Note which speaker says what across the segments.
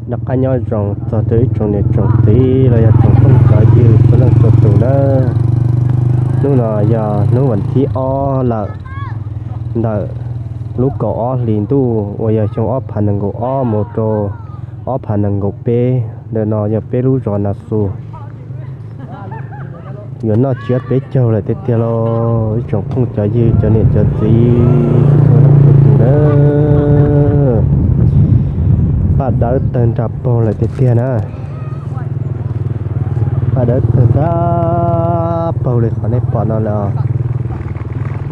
Speaker 1: đập cá nhau trồng cho tới trồng này trồng tí rồi trồng không có gì có năng suất từ đó lúc nào giờ nó vẫn thi o là lúc có o liền tu bây giờ trong o phản năng o một trò o phản năng p để nó giờ p lúc rồi là su giờ nó chết bé châu là tiếp theo lo trồng không có gì cho nên cho tí có năng suất từ đó bắt đầu tên trap bò lại tiếp theo nè bắt đầu tên trap bò lại khỏi này bỏ nó là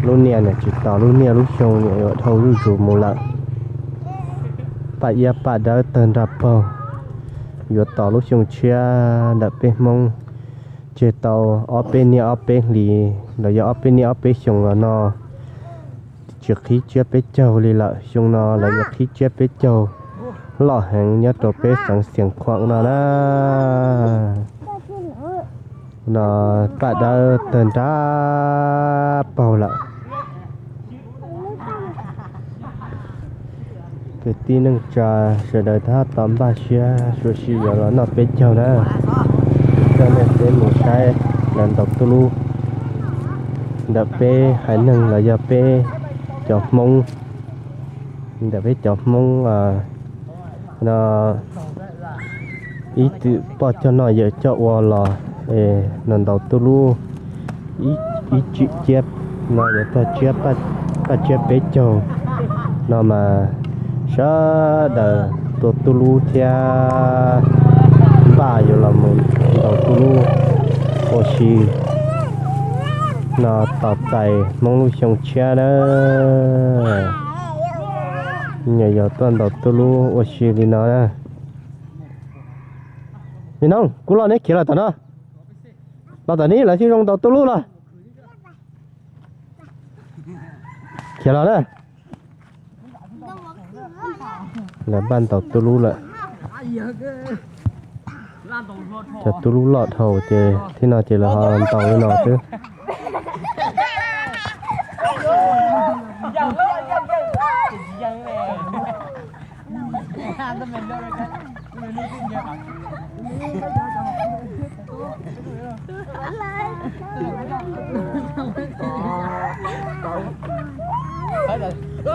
Speaker 1: lúc nè chỉ tao lúc nè lúc sau nè ở thâu lúc rủ một lần bắt đầu tên trap bò giờ tao lúc sau chia đập bên mông chia tao ở bên lì là giờ ở bên xong là nó trước khi chia bên châu lì lại xong nó là giờ khi chia bên châu lọ hàng nhớ tổ bê sẵn xiềng khoảng nó bắt đầu tên ra bầu lại cái tin nâng trà sẽ đợi ta tóm ba xe rồi xí giờ nó bê châu nè cho nên đến một sai lần đọc tu lu đập bê hãy nâng là giờ bê chọc mông đập bê chọc mông nó ý tự bỏ cho nó giờ cho qua là lần đầu tôi lu ý chịu chép nó giờ ta chép bắt chép bé chồng nó mà sao đờ tôi lu theo ba giờ là mình đầu tôi lu oxy nó tập tay mong lu xong chia đó nhà giờ toàn đầu tôi lu oxy đi nó nè mình không cú lo đấy kia là tao nó tao tao ní là chỉ trong đầu tôi lu rồi kia là đấy là ban tàu tôi lu lại cho tôi lu lọt hầu thì thế nào chỉ là họ tàu cái nào chứ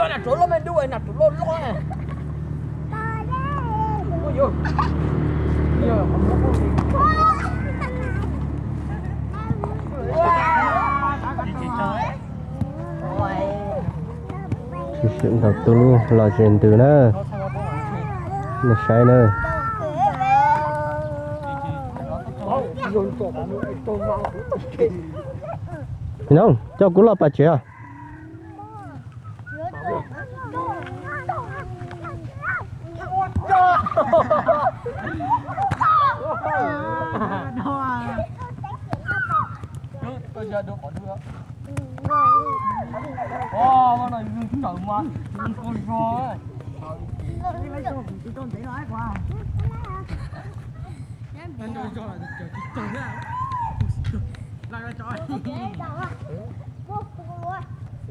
Speaker 2: nè trụ lắm em đuôi nè trụ lôn lon nè ôi vô giờ
Speaker 1: sử dụng đầu tôi luôn là chuyện từ nó sai nữa không cho cú lọt bà chị à
Speaker 2: bây giờ được bỏ đưa con này chúng trời mà con rồi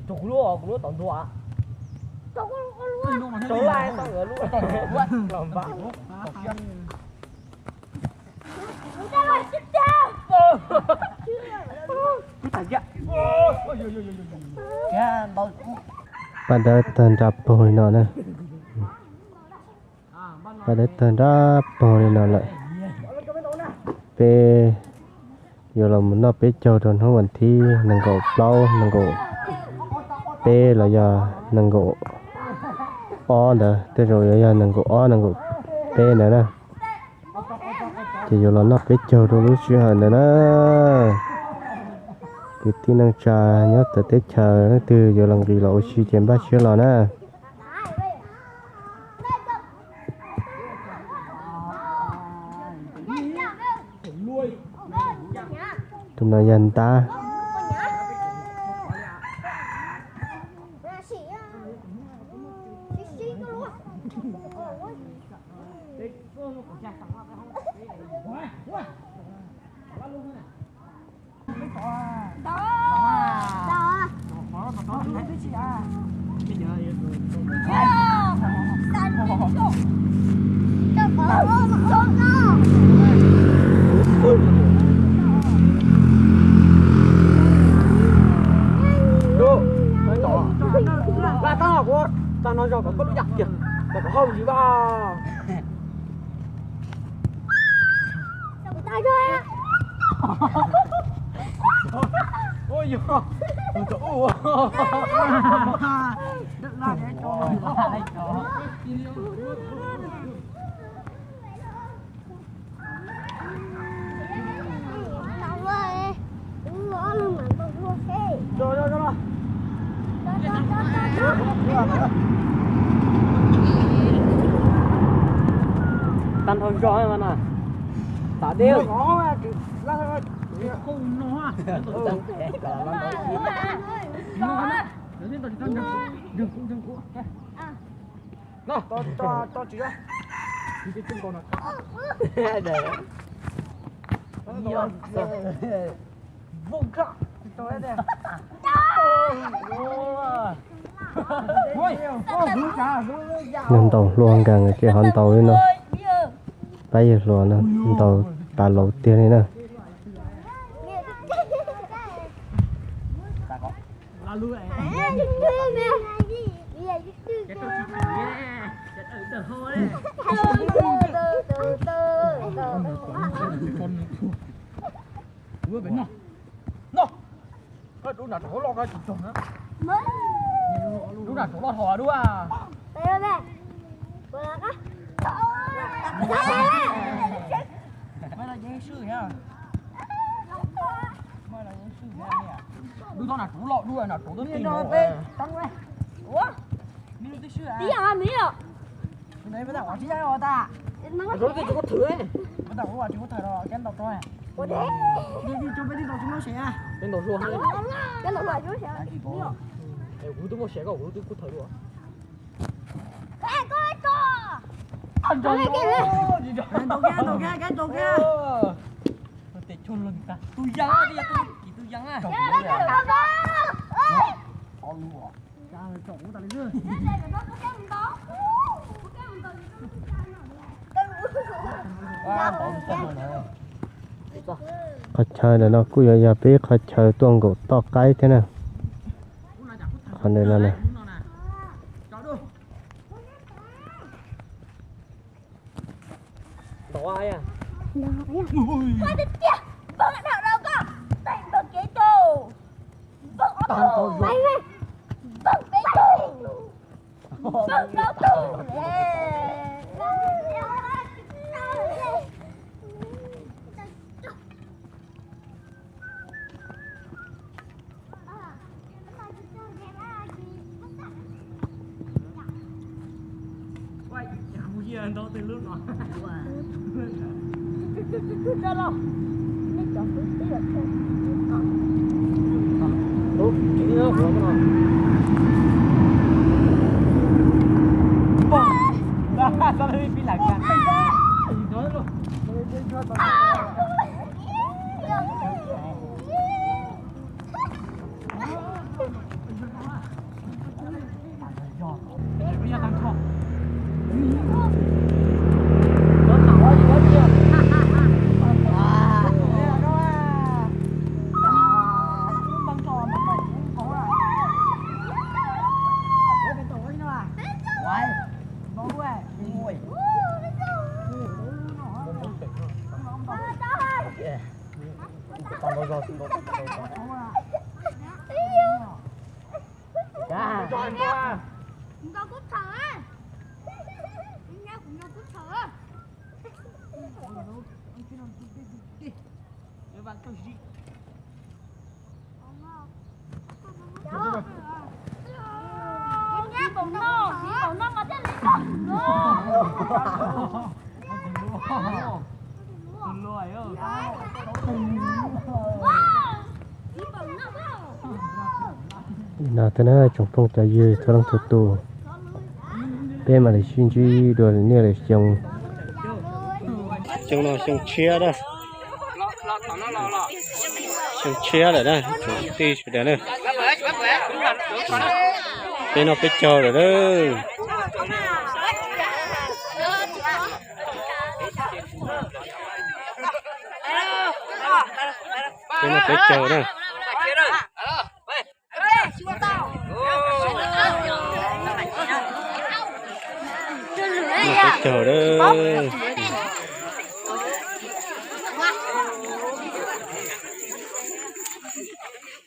Speaker 2: chục lúa tổng thua chỗ lại sao ngửa lúa làm bạc
Speaker 1: bạn đã tên ra bồi nó nè bạn đã tên ra bồi nó lại về giờ là nó bé châu rồi không còn thi nâng gỗ lâu nâng gỗ bé là giờ nâng gỗ o nè thế rồi giờ nâng gỗ o nâng gỗ bé nữa nè thì giờ là nó bé châu rồi lúc xưa hẳn nữa nè cái tin năng trà nhớ từ tết chờ nó từ giờ lần gì lộ suy chém ba xưa là nè tụi nó dần ta
Speaker 2: Đô, nói to. Là tao học quá. Tao nói cho có giặc kìa. Mà có không gì ba.
Speaker 3: Tay thôi.
Speaker 2: Ôi giời. Ôi Đừng ra để cho. Đây cho. Rồi. Tan thôi rõ em à. Tả điêu.
Speaker 4: Không nó.
Speaker 2: Nó, to chị ra. Đi cái chân con nào. Để. Nhiều. Vùng cả. Tôi đây.
Speaker 1: nên tàu luôn càng cái hòn tàu ấy nó bây giờ luôn nó tàu ta lẩu tiền này nè
Speaker 4: Là lưu lại. Vừa bên nó.
Speaker 2: Đúng là chỗ lo cái chồng đó. Đúng là chỗ lo thò đúng à.
Speaker 4: Mày là giấy sư hả? Mày là giấy sư hả nè?
Speaker 2: Đúng là chỗ lo đuôi là chỗ tôi tìm nó.
Speaker 4: Tăng lên. Ủa? Đi đi sư hả? Cái đấy bắt đầu chỉ ra rồi ta.
Speaker 2: Rồi cái chỗ có thử ấy.
Speaker 4: Bắt đầu qua chỉ có thời rồi, cái đầu rồi. Đi cho mấy đi đầu chúng nó sẽ.
Speaker 2: Bên đầu ruộng hay.
Speaker 3: Cái lỗ lại chú sẽ.
Speaker 2: Ê, tôi mua xe của tôi có thử rồi.
Speaker 4: Anh trời ơi. Cái tổ kia. Để chôn luôn ta. Tôi giăng đi, tôi giăng à. Có luôn à. Cha ơi, trộn ta lên nữa.
Speaker 1: khó chơi là nó cứ giờ biết khó chơi tuồng gỗ to cái thế nào còn đây là này
Speaker 2: Tổ ai à?
Speaker 3: Qua đến kia. Vâng ở đâu có. Tại vâng kế đồ. Vâng ở đâu. Mày ơi. Vâng kế đồ. Vâng đâu đồ.
Speaker 4: Quay, nhà mua gì anh đâu từ lúc nào.
Speaker 3: Đâu đâu. Nó chọn cái tí là thôi.
Speaker 2: Đúng, cái nữa của nó. Sao lại bị lạc cả? Nói luôn.
Speaker 4: Bây giờ thằng chó.
Speaker 2: Nó thảo gì đó chưa? Còn bao giờ cũng dạ.
Speaker 3: Cùng nhau cút thở. Cùng nhau cút thở.
Speaker 4: Các bạn tôi gì?
Speaker 3: Em nghe bụng no, chỉ bụng no mà thế lấy con.
Speaker 4: Con lôi ơi.
Speaker 1: nào thế này trong phong trào dư cho long thủ tù bên mà để xin truy đuổi như là trồng nó trồng chia đó trồng chia rồi đó trồng ti rồi đó bên nó biết chờ rồi đó cái nó phải chờ đó nó phải chờ đó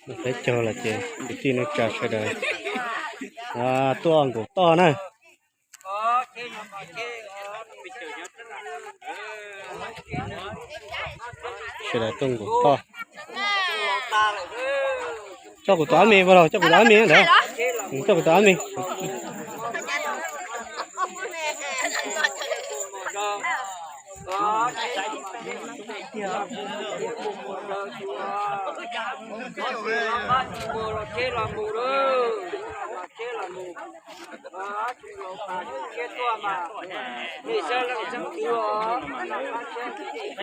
Speaker 1: nó phải chờ là chị để khi nó chờ sẽ đời to của to này sẽ là tung của to cho của tỏi mì vào rồi cho của tỏi mì nữa cho của tỏi mì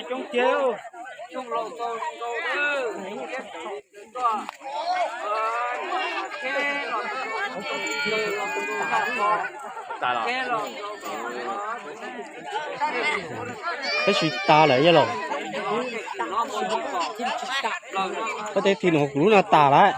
Speaker 2: chung chiếu
Speaker 1: cái gì ta lại vậy rồi có thể thì nó hụt lũ là ta lại